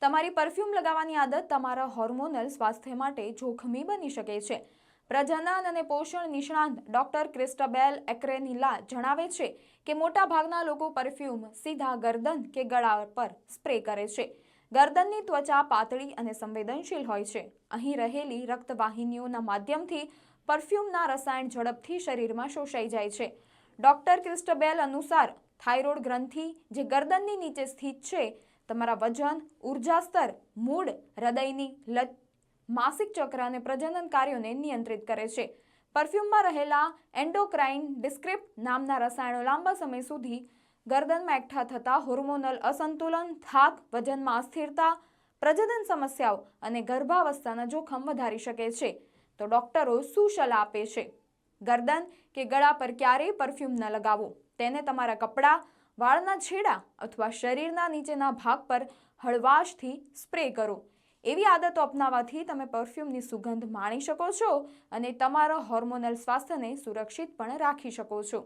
તમારી પરફ્યુમ લગાવવાની આદત તમારા હોર્મોનલ સ્વાસ્થ્ય માટે જોખમી બની શકે છે। પ્રજનન અને પોષણ નિષ્ણાત ડોક્ટર ક્રિસ્ટબેલ એક્રેનિલા જણાવે છે કે મોટાભાગના લોકો પરફ્યુમ સીધા ગરદન કે ગળા પર સ્પ્રે કરે છે। ગરદનની ત્વચા પાતળી અને સંવેદનશીલ હોય છે। અહીં રહેલી રક્તવાહિનીઓના માધ્યમથી પરફ્યુમના રસાયણ ઝડપથી શરીરમાં શોષાઈ જાય છે। ડોક્ટર ક્રિસ્ટબેલ અનુસાર થાઇરોઇડ ગ્રંથિ જે ગરદનની નીચે સ્થિત છે તમારા વજન, ઉર્જા સ્તર, મૂડ, હૃદયની લત, માસિક ચક્ર અને પ્રજનન કાર્યોને નિયંત્રિત કરે છે। પરફ્યુમમાં રહેલા એન્ડોક્રાઇન ડિસ્ક્રિપ્ટ નામના રસાયણો લાંબા સમય સુધી ગરદનમાં એકઠા થતા હોર્મોનલ અસંતુલન, થાક, વજનમાં અસ્થિરતા, પ્રજનન સમસ્યાઓ અને ગર્ભાવસ્થાના જોખમ વધારી શકે છે। તો ડોક્ટરો શું સલાહ આપે છે? ગરદન કે ગળા પર ક્યારેય પરફ્યુમ ન લગાવો। તેને તમારા કપડાં, વાળના છેડા અથવા શરીરના નીચેના ભાગ પર હળવાશથી સ્પ્રે કરો। એવી આદતો અપનાવવાથી તમે પરફ્યુમની સુગંધ માણી શકો છો અને તમારા હોર્મોનલ સ્વાસ્થ્યને સુરક્ષિત પણ રાખી શકો છો।